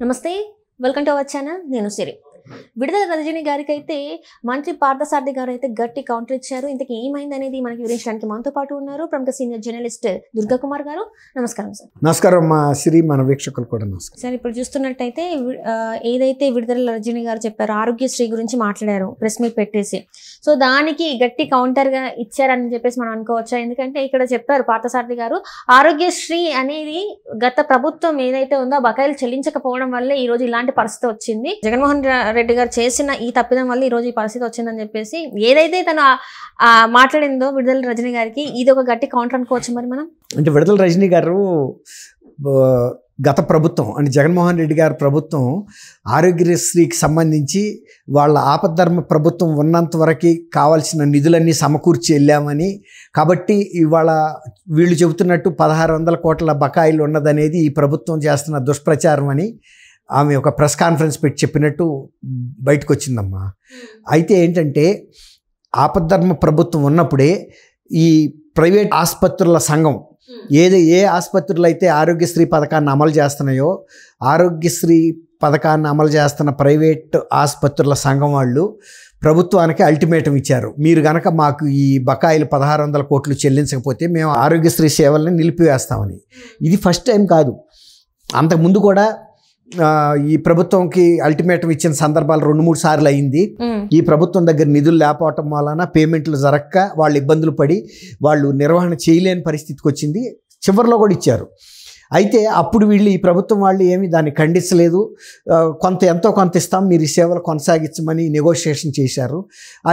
నమస్తే, welcome to our channel. నేను సిరి. విడుదల రజనీ గారికి అయితే మంత్రి పార్థసారథి గారు అయితే గట్టి కౌంటర్ ఇచ్చారు. ఇంతకీ ఏమైంది అనేది మనకి వివరించడానికి మనతో పాటు ఉన్నారు ప్రముఖ సీనియర్ జర్నలిస్ట్ దుర్గా కుమార్ గారు. నమస్కారం సార్. నమస్కారం మా సిరి, మన వీక్షకులు కూడా నమస్కారం సార్. ఇప్పుడు చూస్తున్నట్టయితే ఏదైతే విడుదల రజనీ గారు చెప్పారో ఆరోగ్యశ్రీ గురించి మాట్లాడారు ప్రెస్ మీట్ పెట్టేసి, సో దానికి గట్టి కౌంటర్ గా ఇచ్చారని చెప్పేసి మనం అనుకోవచ్చా? ఎందుకంటే ఇక్కడ చెప్పారు పార్థసారథి గారు, ఆరోగ్యశ్రీ అనేది గత ప్రభుత్వం ఏదైతే ఉందో బకాయిలు చెల్లించకపోవడం వల్లే ఈ రోజు ఇలాంటి పరిస్థితి వచ్చింది. జగన్మోహన్ రెడ్డి గారు చేసిన ఈ తప్పిదం వల్ల ఈ రోజు ఈ పరిస్థితి వచ్చిందని చెప్పేసి ఏదైతే తను మాట్లాడిందో విడుదల రజనీ గారికి, ఇది ఒక గట్టి కౌంటర్ అనుకోవచ్చు. మరి మనం అంటే విడుదల రజనీ గారు గత ప్రభుత్వం అంటే జగన్మోహన్ రెడ్డి గారి ప్రభుత్వం ఆరోగ్యశ్రీకి సంబంధించి వాళ్ళ ఆపద్ధర్మ ప్రభుత్వం ఉన్నంత వరకు కావాల్సిన నిధులన్నీ సమకూర్చి వెళ్ళామని, కాబట్టి ఇవాళ వీళ్ళు చెబుతున్నట్టు 1600 కోట్ల బకాయిలు ఉన్నదనేది ఈ ప్రభుత్వం చేస్తున్న దుష్ప్రచారం అని ఆమె ఒక ప్రెస్ కాన్ఫరెన్స్ పెట్టి చెప్పినట్టు బయటకు వచ్చిందమ్మా. అయితే ఏంటంటే ఆపద్ధర్మ ప్రభుత్వం ఉన్నప్పుడే ఈ ప్రైవేట్ ఆసుపత్రుల సంఘం ఏ ఆసుపత్రులు అయితే ఆరోగ్యశ్రీ పథకాన్ని అమలు చేస్తున్నాయో, ఆరోగ్యశ్రీ పథకాన్ని అమలు చేస్తున్న ప్రైవేట్ ఆసుపత్రుల సంఘం వాళ్ళు ప్రభుత్వానికి అల్టిమేటం ఇచ్చారు. మీరు కనుక మాకు ఈ బకాయిలు 1600 కోట్లు చెల్లించకపోతే మేము ఆరోగ్యశ్రీ సేవల్ని నిలిపివేస్తామని. ఇది ఫస్ట్ టైం కాదు, అంతకుముందు కూడా ఈ ప్రభుత్వంకి అల్టిమేటం ఇచ్చిన సందర్భాలు 2-3 సార్లు అయింది. ఈ ప్రభుత్వం దగ్గర నిధులు లేకపోవటం వలన పేమెంట్లు జరక్క వాళ్ళు ఇబ్బందులు పడి వాళ్ళు నిర్వహణ చేయలేని పరిస్థితికి వచ్చింది. చివరిలో కూడా ఇచ్చారు. అయితే అప్పుడు వీళ్ళు ఈ ప్రభుత్వం వాళ్ళు ఏమి దాన్ని ఖండించలేదు. ఎంతో కొంత ఇస్తాం, మీరు ఈ సేవలు కొనసాగించమని నెగోషియేషన్ చేశారు.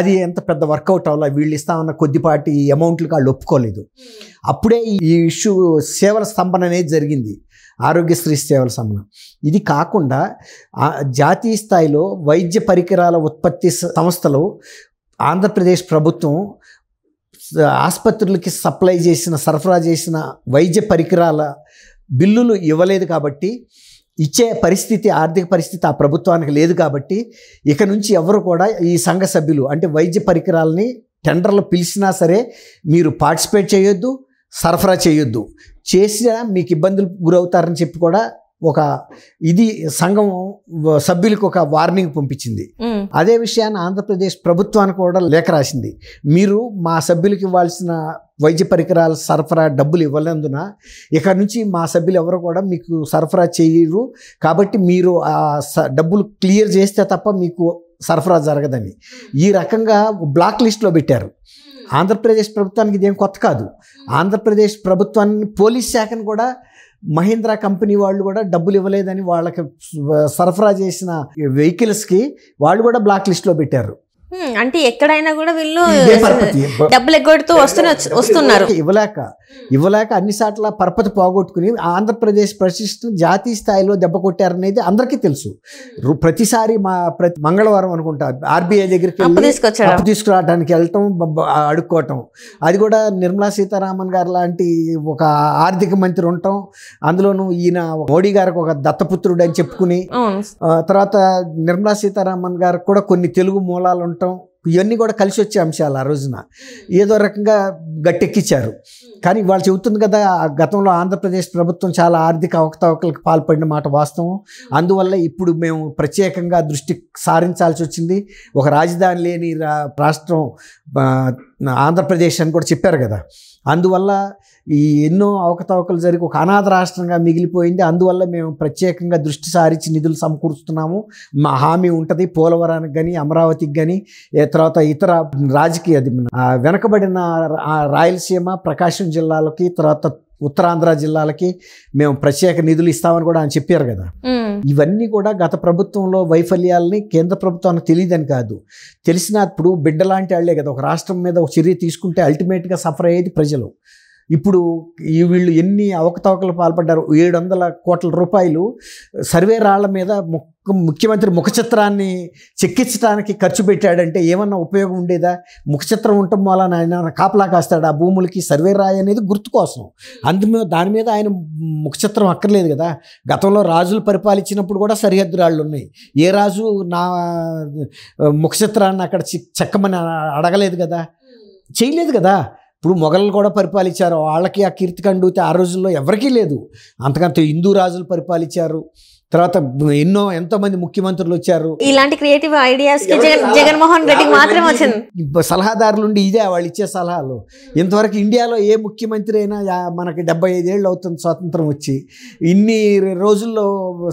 అది ఎంత పెద్ద వర్కౌట్ అవ్వాలి, వీళ్ళు ఇస్తామన్న కొద్దిపాటి అమౌంట్లకు వాళ్ళు ఒప్పుకోలేదు. అప్పుడే ఈ ఇష్యూ సేవల స్తంభన అనేది జరిగింది, ఆరోగ్యశ్రీ సేవల సంబంధం. ఇది కాకుండా జాతీయ స్థాయిలో వైద్య పరికరాల ఉత్పత్తి సంస్థలు ఆంధ్రప్రదేశ్ ప్రభుత్వం ఆసుపత్రులకి సరఫరా చేసిన వైద్య పరికరాల బిల్లులు ఇవ్వలేదు. కాబట్టి ఇచ్చే పరిస్థితి, ఆర్థిక పరిస్థితి ఆ ప్రభుత్వానికి లేదు. కాబట్టి ఇక నుంచి ఎవరు కూడా ఈ సంఘ సభ్యులు అంటే వైద్య పరికరాలని టెండర్లు పిలిచినా సరే మీరు పార్టిసిపేట్ చేయొద్దు, సరఫరా చేయొద్దు, చేసినా మీకు ఇబ్బందులు గురవుతారని చెప్పి కూడా ఇది సంఘం సభ్యులకు ఒక వార్నింగ్ పంపించింది. అదే విషయాన్ని ఆంధ్రప్రదేశ్ ప్రభుత్వానికి కూడా లేఖ రాసింది. మీరు మా సభ్యులకు ఇవ్వాల్సిన వైద్య పరికరాల సరఫరా డబ్బులు ఇవ్వలేందున ఇక నుంచి మా సభ్యులు ఎవరు కూడా మీకు సరఫరా చేయరు, కాబట్టి మీరు ఆ డబ్బులు క్లియర్ చేస్తే తప్ప మీకు సరఫరా జరగదని ఈ రకంగా బ్లాక్ లిస్ట్లో పెట్టారు. ఆంధ్రప్రదేశ్ ప్రభుత్వానికి ఇదేం కొత్త కాదు. ఆంధ్రప్రదేశ్ ప్రభుత్వాన్ని, పోలీస్ శాఖను కూడా మహీంద్రా కంపెనీ వాళ్ళు కూడా డబ్బులు ఇవ్వలేదని వాళ్ళకి సరఫరా చేసిన వెహికల్స్కి వాళ్ళు కూడా బ్లాక్ లిస్ట్లో పెట్టారు. అంటే ఎక్కడైనా కూడా వీళ్ళు డబ్బులు ఎగ్గొడుతూ వస్తున్నారు. ఇవ్వలేక అన్ని సార్ల పరపతి పోగొట్టుకుని ఆంధ్రప్రదేశ్ ప్రతిష్టను జాతీయ స్థాయిలో దెబ్బ కొట్టారనేది అందరికీ తెలుసు. ప్రతిసారి ప్రతి మంగళవారం అనుకుంటా ఆర్బీఐ దగ్గరికి అప్పు తీసుకురావడానికి వెళ్ళటం, అడుక్కోవటం, అది కూడా నిర్మలా సీతారామన్ గారు లాంటి ఒక ఆర్థిక మంత్రి ఉండటం, అందులోనూ ఈయన మోడీ గారికి ఒక దత్తపుత్రుడు అని చెప్పుకుని, తర్వాత నిర్మలా సీతారామన్ గారికి కూడా కొన్ని తెలుగు మూలాలు ఉండటం, ఇవన్నీ కూడా కలిసి వచ్చే అంశాలు. ఆ రోజున ఏదో రకంగా గట్టెక్కించారు. కానీ వాళ్ళు చెబుతుంది కదా, గతంలో ఆంధ్రప్రదేశ్ ప్రభుత్వం చాలా ఆర్థిక అవకతవకలకు పాల్పడిన మాట వాస్తవం. అందువల్ల ఇప్పుడు మేము ప్రత్యేకంగా దృష్టి సారించాల్సి వచ్చింది. ఒక రాజధాని లేని రాష్ట్రం ఆంధ్రప్రదేశ్ అని కూడా చెప్పారు కదా. అందువల్ల ఈ ఎన్నో అవకతవకలు జరిగి ఒక అనాథ రాష్ట్రంగా మిగిలిపోయింది. అందువల్ల మేము ప్రత్యేకంగా దృష్టి సారించి నిధులు సమకూరుస్తున్నాము. మా హామీ ఉంటుంది పోలవరానికి కానీ, అమరావతికి కానీ, తర్వాత ఇతర రాజకీయ వెనకబడిన రాయలసీమ, ప్రకాశం జిల్లాలకి, తర్వాత ఉత్తరాంధ్ర జిల్లాలకి మేము ప్రత్యేక నిధులు ఇస్తామని కూడా ఆయన చెప్పారు కదా. ఇవన్నీ కూడా గత ప్రభుత్వంలో వైఫల్యాలని కేంద్ర ప్రభుత్వానికి తెలియదని కాదు, తెలిసినప్పుడు బిడ్డలాంటి వాళ్లే కదా. ఒక రాష్ట్రం మీద ఒక చర్య తీసుకుంటే అల్టిమేట్గా సఫర్ అయ్యేది ప్రజలు. ఇప్పుడు వీళ్ళు ఎన్ని అవకతవకలు పాల్పడ్డారు. 700 కోట్ల రూపాయలు సర్వే రాళ్ల మీద ముఖ్యమంత్రి ముఖచిత్రాన్ని చెక్కించడానికి ఖర్చు పెట్టాడంటే ఏమన్నా ఉపయోగం ఉండేదా? ముఖచిత్రం ఉండటం వల్ల ఆయన కాపలా కాస్తాడు ఆ భూములకి. సర్వే రాయి అనేది గుర్తు కోసం, దాని మీద ఆయన ముఖచిత్రం అక్కర్లేదు కదా. గతంలో రాజులు పరిపాలించినప్పుడు కూడా సరిహద్దు రాళ్ళు ఉన్నాయి. ఏ రాజు నా ముఖచిత్రాన్ని అక్కడ చెక్కమని అడగలేదు కదా, చేయలేదు కదా. ఇప్పుడు మొఘలు కూడా పరిపాలించారు, వాళ్ళకి ఆ కీర్తికండూతి ఆ రోజుల్లో ఎవరికీ లేదు. అంతకంత హిందూ రాజులు పరిపాలించారు, తర్వాత ఎంతో మంది ముఖ్యమంత్రులు వచ్చారు. ఇలాంటి క్రియేటివ్ ఐడియాస్ జగన్మోహన్ రెడ్డికి మాత్రమే వచ్చింది. సలహాదారులు ఉండి ఇదే వాళ్ళు ఇచ్చే సలహాలు. ఇంతవరకు ఇండియాలో ఏ ముఖ్యమంత్రి అయినా మనకి 75 ఏళ్ళు అవుతుంది స్వాతంత్రం వచ్చి, ఇన్ని రోజుల్లో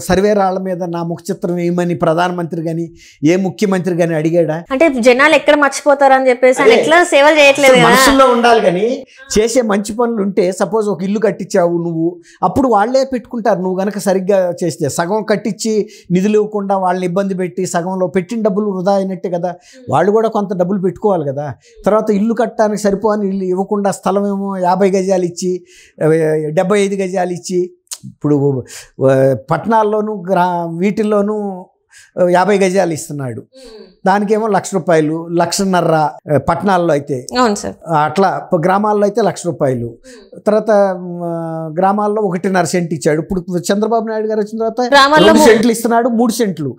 సర్వే రాళ్ల మీద నా ముఖ చిత్రం ఏమని ప్రధానమంత్రి కానీ ఏ ముఖ్యమంత్రి కానీ అడిగాడా? అంటే జనాలు ఎక్కడ మర్చిపోతారని చెప్పేసి ఎట్లా సేవలు చేయట్లేదు. మనసులో ఉండాలి కానీ చేసే మంచి పనులు ఉంటే, సపోజ్ ఒక ఇల్లు కట్టించావు నువ్వు, అప్పుడు వాళ్ళే పెట్టుకుంటారు. నువ్వు కనుక సరిగ్గా చేస్తే సగం కట్టించి నిధులు ఇవ్వకుండా వాళ్ళని ఇబ్బంది పెట్టి సగంలో పెట్టిన డబ్బులు వృధా అయినట్టే కదా. వాళ్ళు కూడా కొంత డబ్బులు పెట్టుకోవాలి కదా. తర్వాత ఇల్లు కట్టడానికి సరిపోని ఇల్లు ఇవ్వకుండా స్థలం ఏమో 50 గజాలు ఇచ్చి 75 గజాలు ఇచ్చి, ఇప్పుడు పట్టణాల్లోనూ వీటిల్లోనూ 50 గజాలు ఇస్తున్నాడు, దానికేమో ₹1,00,000, ₹1,50,000 పట్టణాల్లో అయితే. అట్లా గ్రామాల్లో అయితే ₹1,00,000. తర్వాత గ్రామాల్లో 1.5 సెంట్ ఇచ్చాడు. ఇప్పుడు చంద్రబాబు నాయుడు గారు వచ్చిన తర్వాత 2 సెంట్లు ఇస్తున్నాడు, 3 సెంట్లు.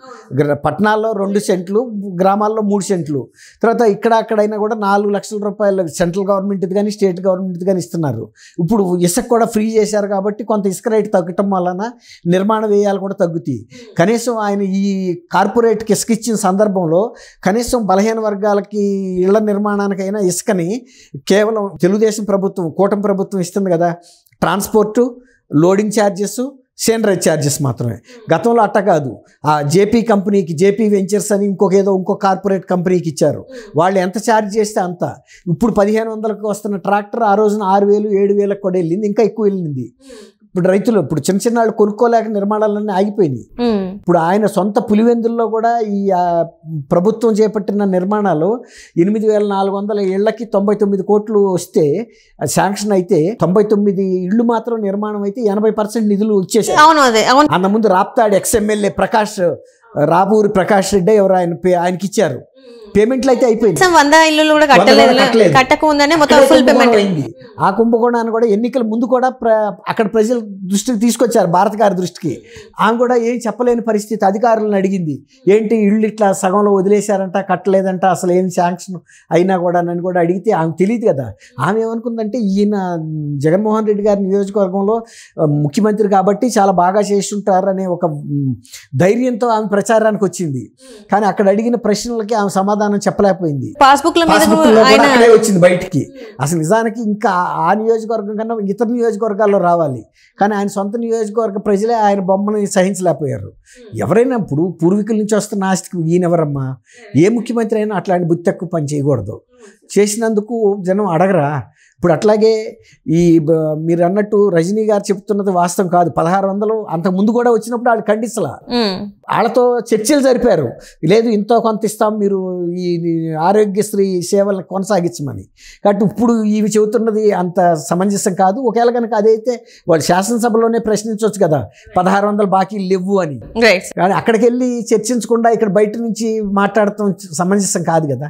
పట్టణాల్లో 2 సెంట్లు, గ్రామాల్లో 3 సెంట్లు. తర్వాత ఇక్కడ అక్కడైనా కూడా ₹4,00,000 సెంట్రల్ గవర్నమెంట్ కానీ స్టేట్ గవర్నమెంట్ కానీ ఇస్తున్నారు. ఇప్పుడు ఇసుక కూడా ఫ్రీ చేశారు కాబట్టి కొంత ఇసుక రేటు తగ్గటం వలన నిర్మాణ వ్యయాలు కూడా తగ్గుతాయి. కనీసం ఆయన ఈ కార్పొరేట్కి ఇసుక ఇచ్చిన సందర్భంలో కనీసం బలహీన వర్గాలకి ఇళ్ల నిర్మాణానికైనా ఇసుకని కేవలం తెలుగుదేశం ప్రభుత్వం, కూటమి ప్రభుత్వం ఇస్తుంది కదా. Transport, loading charges, seigniorage charges మాత్రమే. గతంలో అట్ట కాదు. ఆ జేపీ కంపెనీకి, జేపీ వెంచర్స్ అని ఇంకో కార్పొరేట్ కంపెనీకి ఇచ్చారు. వాళ్ళు ఎంత ఛార్జ్ చేస్తే అంత. ఇప్పుడు 1,500కి వస్తున్న ట్రాక్టర్ ఆ రోజున 6,000, 7,000 కూడా వెళ్ళింది, ఇంకా ఎక్కువ వెళ్ళింది. ఇప్పుడు రైతులు ఇప్పుడు చిన్న వాళ్ళు కొనుక్కోలేక నిర్మాణాలన్నీ ఆగిపోయినాయి. ఇప్పుడు ఆయన సొంత పులివెందుల్లో కూడా ఈ ప్రభుత్వం చేపట్టిన నిర్మాణాలు 8,400 ఇళ్లకి 99 కోట్లు వస్తే శాంక్షన్ అయితే 99 ఇళ్లు మాత్రం నిర్మాణం అయితే 80% నిధులు ఇచ్చేసారు. అన్న ముందు రాప్తాడు ఎక్స్ఎమ్మెల్యే రాపూరి ప్రకాష్ రెడ్డి ఎవరు ఆయనకి ఇచ్చారు. పేమెంట్లు అయితే అయిపోయింది. 100 ఇల్లు కూడా కట్టకముందనే మొత్తం ఫుల్ పేమెంట్ అయింది. ఆ కుంభకోణాన్ని కూడా ఎన్నికల ముందు కూడా అక్కడ ప్రజల దృష్టికి తీసుకొచ్చారు, భారత గారి దృష్టికి. ఆమె కూడా ఏం చెప్పలేని పరిస్థితి. అధికారులను అడిగింది, ఏంటి ఇళ్ళు ఇట్లా సగంలో వదిలేశారంట, కట్టలేదంట, అసలు ఏం శాంక్షన్ అయినా కూడా నన్ను కూడా అడిగితే ఆమె తెలియదు కదా. ఆమె ఏమనుకుందంటే ఈయన జగన్మోహన్ రెడ్డి గారి నియోజకవర్గంలో ముఖ్యమంత్రి కాబట్టి చాలా బాగా చేస్తుంటారనే ఒక ధైర్యంతో ఆమె ప్రచారానికి వచ్చింది. కానీ అక్కడ అడిగిన ప్రశ్నలకి ఆమె సమాధానం చెప్పలేకపోయింది. అక్కడే వచ్చింది బయటికి. అసలు నిజానికి ఇంకా ఆ నియోజకవర్గం కన్నా ఇతర నియోజకవర్గాల్లో రావాలి. కానీ ఆయన సొంత నియోజకవర్గ ప్రజలే ఆయన బొమ్మను సహించలేకపోయారు. ఎవరైనా ఇప్పుడు పూర్వీకుల నుంచి వస్తున్న ఆస్తికి ఈయనెవరమ్మా? ఏ ముఖ్యమంత్రి అయినా అట్లాంటి బుద్ధి తక్కువ పని చేయకూడదు. చేసినందుకు జనం అడగరా? ఇప్పుడు అట్లాగే ఈ మీరు అన్నట్టు రజనీ గారు చెప్తున్నది వాస్తవం కాదు. 1,600 అంతకు ముందు కూడా వచ్చినప్పుడు వాళ్ళు ఖండించలా. వాళ్ళతో చర్చలు జరిపారు, లేదు ఇంతో కొంత ఇస్తాం, మీరు ఈ ఆరోగ్యశ్రీ సేవలను కొనసాగించమని. కాబట్టి ఇప్పుడు ఇవి చెబుతున్నది అంత సమంజసం కాదు. ఒకవేళ కనుక అదైతే వాళ్ళు శాసనసభలోనే ప్రశ్నించవచ్చు కదా, 1,600 బాకీలు లేవు అని. కానీ అక్కడికి వెళ్ళి చర్చించకుండా ఇక్కడ బయట నుంచి మాట్లాడటం సమంజసం కాదు కదా.